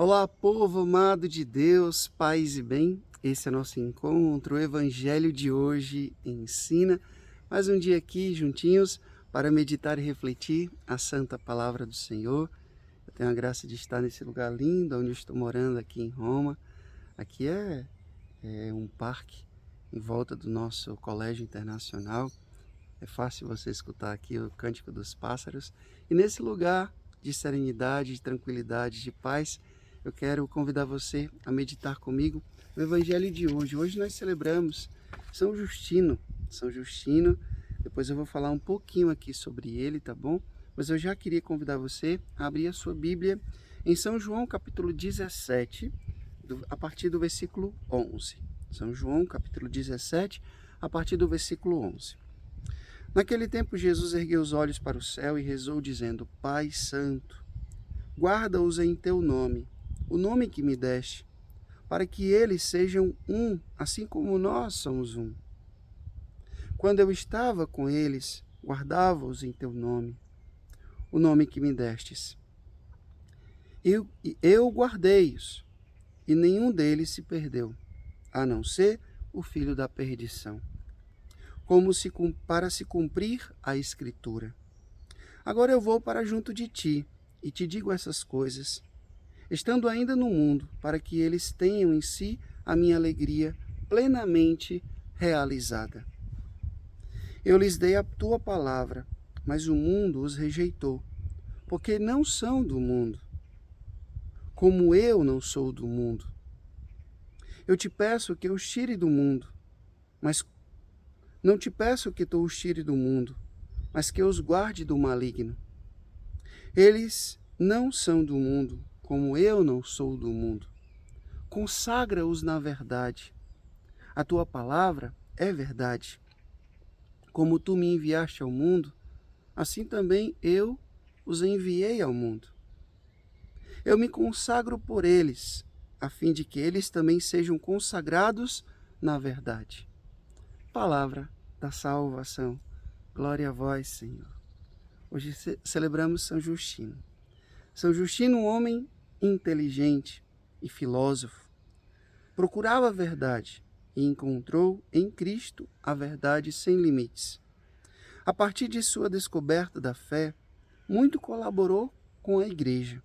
Olá, povo amado de Deus, paz e bem. Esse é nosso encontro. O Evangelho de hoje ensina mais um dia aqui juntinhos para meditar e refletir a santa palavra do Senhor. Eu tenho a graça de estar nesse lugar lindo onde eu estou morando aqui em Roma. Aqui é um parque em volta do nosso colégio internacional. É fácil você escutar aqui o cântico dos pássaros. E nesse lugar de serenidade, de tranquilidade, de paz, eu quero convidar você a meditar comigo no Evangelho de hoje. Hoje nós celebramos São Justino. São Justino, depois eu vou falar um pouquinho aqui sobre ele, tá bom? Mas eu já queria convidar você a abrir a sua Bíblia em São João, capítulo 17, a partir do versículo 11. São João, capítulo 17, a partir do versículo 11. Naquele tempo, Jesus ergueu os olhos para o céu e rezou, dizendo: Pai Santo, guarda-os em teu nome, o nome que me deste, para que eles sejam um, assim como nós somos um. Quando eu estava com eles, guardava-os em teu nome, o nome que me destes. Eu guardei-os, e nenhum deles se perdeu, a não ser o filho da perdição, para se cumprir a Escritura. Agora eu vou para junto de ti, e te digo essas coisas, estando ainda no mundo, para que eles tenham em si a minha alegria plenamente realizada. Eu lhes dei a tua palavra, mas o mundo os rejeitou, porque não são do mundo, como eu não sou do mundo. Eu te peço que os tire do mundo, mas não te peço que tu os tire do mundo, mas que os guarde do maligno. Eles não são do mundo, como eu não sou do mundo. Consagra-os na verdade. A tua palavra é verdade. Como tu me enviaste ao mundo, assim também eu os enviei ao mundo. Eu me consagro por eles, a fim de que eles também sejam consagrados na verdade. Palavra da salvação. Glória a vós, Senhor. Hoje celebramos São Justino. São Justino, um homem inteligente e filósofo, procurava a verdade e encontrou em Cristo a verdade sem limites. A partir de sua descoberta da fé, muito colaborou com a Igreja.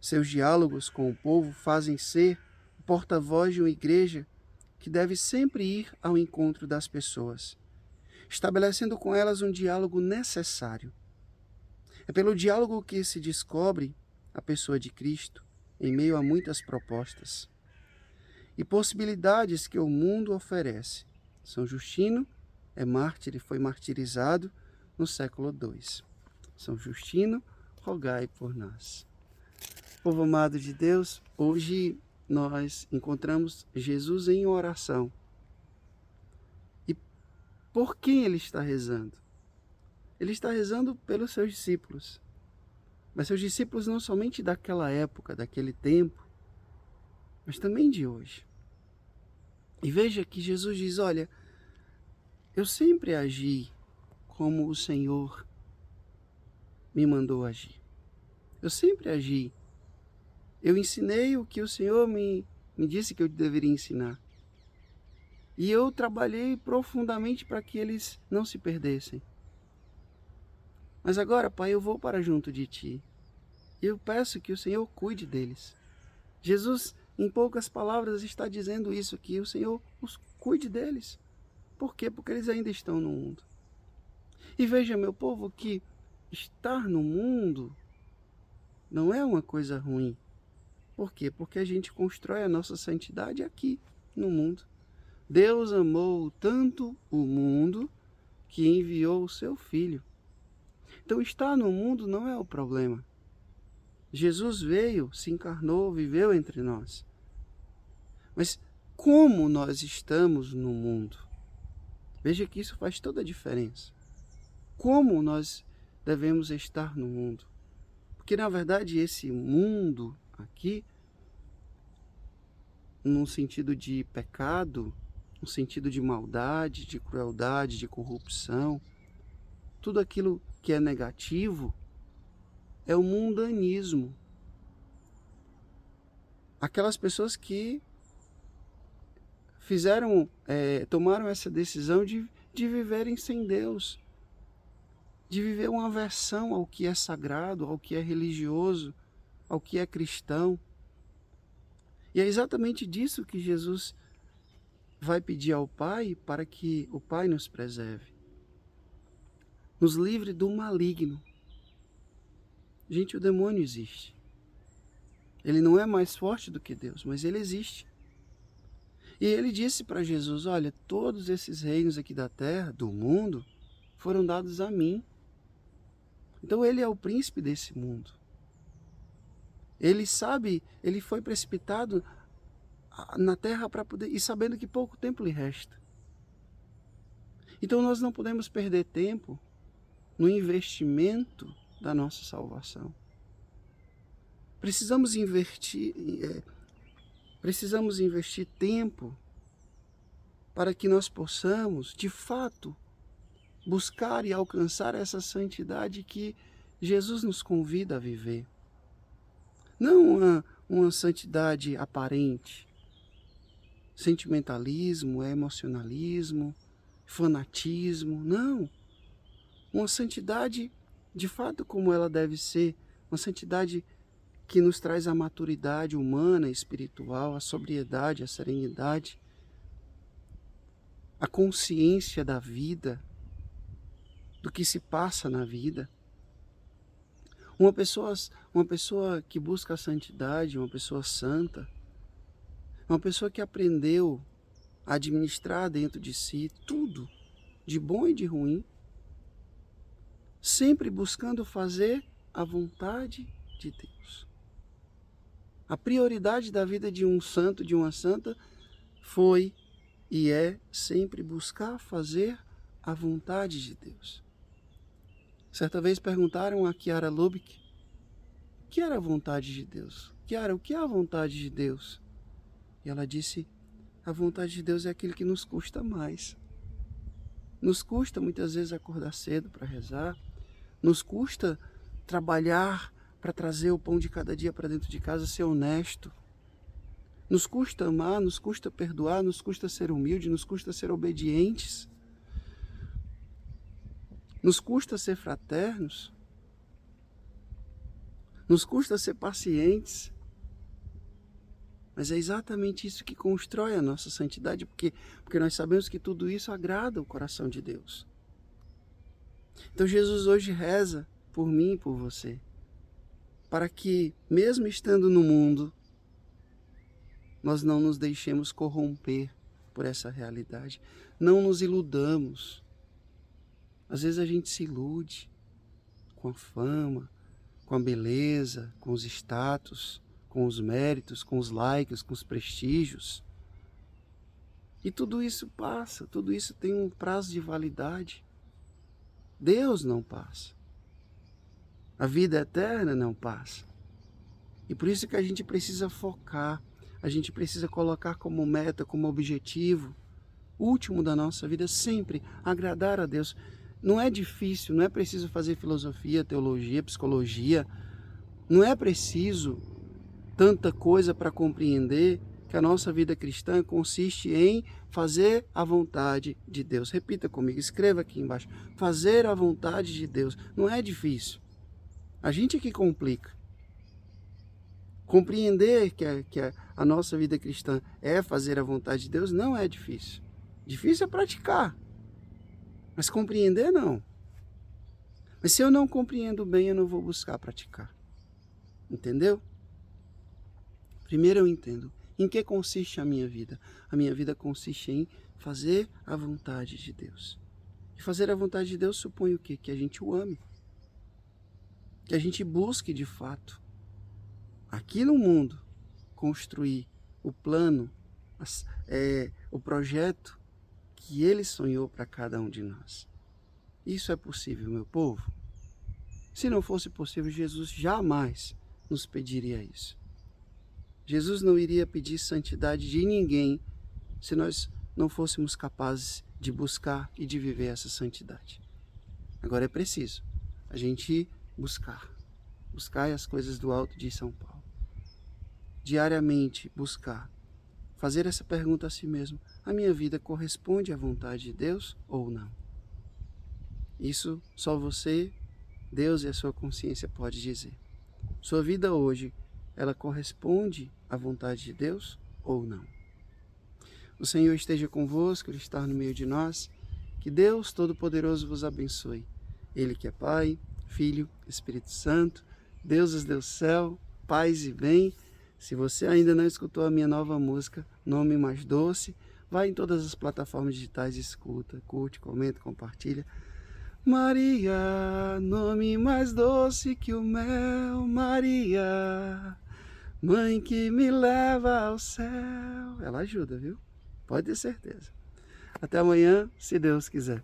Seus diálogos com o povo fazem ser o porta-voz de uma igreja que deve sempre ir ao encontro das pessoas, estabelecendo com elas um diálogo necessário. É pelo diálogo que se descobre a pessoa de Cristo em meio a muitas propostas e possibilidades que o mundo oferece. São Justino é mártir e foi martirizado no século II. São Justino, rogai por nós. Povo amado de Deus, hoje nós encontramos Jesus em oração. E por quem ele está rezando? Ele está rezando pelos seus discípulos. Mas seus discípulos não somente daquela época, daquele tempo, mas também de hoje. E veja que Jesus diz: olha, eu sempre agi como o Senhor me mandou agir. Eu sempre agi. Eu ensinei o que o Senhor me disse que eu deveria ensinar. E eu trabalhei profundamente para que eles não se perdessem. Mas agora, Pai, eu vou para junto de Ti. E eu peço que o Senhor cuide deles. Jesus, em poucas palavras, está dizendo isso, que o Senhor os cuide deles. Por quê? Porque eles ainda estão no mundo. E veja, meu povo, que estar no mundo não é uma coisa ruim. Por quê? Porque a gente constrói a nossa santidade aqui, no mundo. Deus amou tanto o mundo que enviou o seu Filho. Então, estar no mundo não é o problema. Jesus veio, se encarnou, viveu entre nós. Mas como nós estamos no mundo? Veja que isso faz toda a diferença. Como nós devemos estar no mundo? Porque, na verdade, esse mundo aqui, num sentido de pecado, no sentido de maldade, de crueldade, de corrupção, tudo aquilo que é negativo é o mundanismo. aquelas pessoas que tomaram essa decisão de viverem sem Deus, de viver uma aversão ao que é sagrado, ao que é religioso, ao que é cristão. E é exatamente disso que Jesus vai pedir ao Pai, para que o Pai nos preserve, nos livre do maligno. Gente, o demônio existe. Ele não é mais forte do que Deus, mas ele existe. E ele disse para Jesus: olha, todos esses reinos aqui da terra, do mundo, foram dados a mim. Então ele é o príncipe desse mundo. Ele sabe, ele foi precipitado na terra para poder, e sabendo que pouco tempo lhe resta. Então nós não podemos perder tempo no investimento da nossa salvação. Precisamos investir tempo para que nós possamos, de fato, buscar e alcançar essa santidade que Jesus nos convida a viver. Não uma santidade aparente, sentimentalismo, emocionalismo, fanatismo, não. Uma santidade, de fato, como ela deve ser, uma santidade que nos traz a maturidade humana, espiritual, a sobriedade, a serenidade, a consciência da vida, do que se passa na vida. Uma pessoa que busca a santidade, uma pessoa santa, uma pessoa que aprendeu a administrar dentro de si tudo, de bom e de ruim, sempre buscando fazer a vontade de Deus. A prioridade da vida de um santo, de uma santa, foi e é sempre buscar fazer a vontade de Deus. Certa vez perguntaram a Chiara Lubick o que era a vontade de Deus. Chiara, o que é a vontade de Deus? E ela disse: a vontade de Deus é aquilo que nos custa mais. Nos custa muitas vezes acordar cedo para rezar, nos custa trabalhar para trazer o pão de cada dia para dentro de casa, ser honesto. Nos custa amar, nos custa perdoar, nos custa ser humilde, nos custa ser obedientes. Nos custa ser fraternos. Nos custa ser pacientes. Mas é exatamente isso que constrói a nossa santidade, porque nós sabemos que tudo isso agrada o coração de Deus. Então Jesus hoje reza por mim e por você, para que, mesmo estando no mundo, nós não nos deixemos corromper por essa realidade. Não nos iludamos. Às vezes a gente se ilude com a fama, com a beleza, com os status, com os méritos, com os likes, com os prestígios. E tudo isso passa, tudo isso tem um prazo de validade. Deus não passa. A vida eterna não passa. E por isso que a gente precisa focar, a gente precisa colocar como meta, como objetivo último da nossa vida, sempre agradar a Deus. Não é difícil, não é preciso fazer filosofia, teologia, psicologia, não é preciso tanta coisa para compreender que a nossa vida cristã consiste em fazer a vontade de Deus. Repita comigo, escreva aqui embaixo. Fazer a vontade de Deus. Não é difícil. A gente é que complica. Compreender que a nossa vida cristã é fazer a vontade de Deus não é difícil. Difícil é praticar. Mas compreender não. Mas se eu não compreendo bem, eu não vou buscar praticar. Entendeu? Primeiro eu entendo em que consiste a minha vida. A minha vida consiste em fazer a vontade de Deus. E fazer a vontade de Deus supõe o quê? Que a gente o ame. Que a gente busque de fato, aqui no mundo, construir o plano, o projeto que Ele sonhou para cada um de nós. Isso é possível, meu povo? Se não fosse possível, Jesus jamais nos pediria isso. Jesus não iria pedir santidade de ninguém se nós não fôssemos capazes de buscar e de viver essa santidade. Agora é preciso a gente buscar as coisas do alto de São Paulo. diariamente buscar fazer essa pergunta a si mesmo: a minha vida corresponde à vontade de Deus ou não? Isso só você, Deus e a sua consciência pode dizer. Sua vida hoje, ela corresponde à vontade de Deus ou não? O Senhor esteja convosco, Ele está no meio de nós. Que Deus Todo-Poderoso vos abençoe. Ele que é Pai, Filho, Espírito Santo, Deus do céu, paz e bem. Se você ainda não escutou a minha nova música, Nome Mais Doce, vai em todas as plataformas digitais e escuta, curte, comenta, compartilha. Maria, nome mais doce que o mel, Maria, mãe que me leva ao céu. Ela ajuda, viu? Pode ter certeza. Até amanhã, se Deus quiser.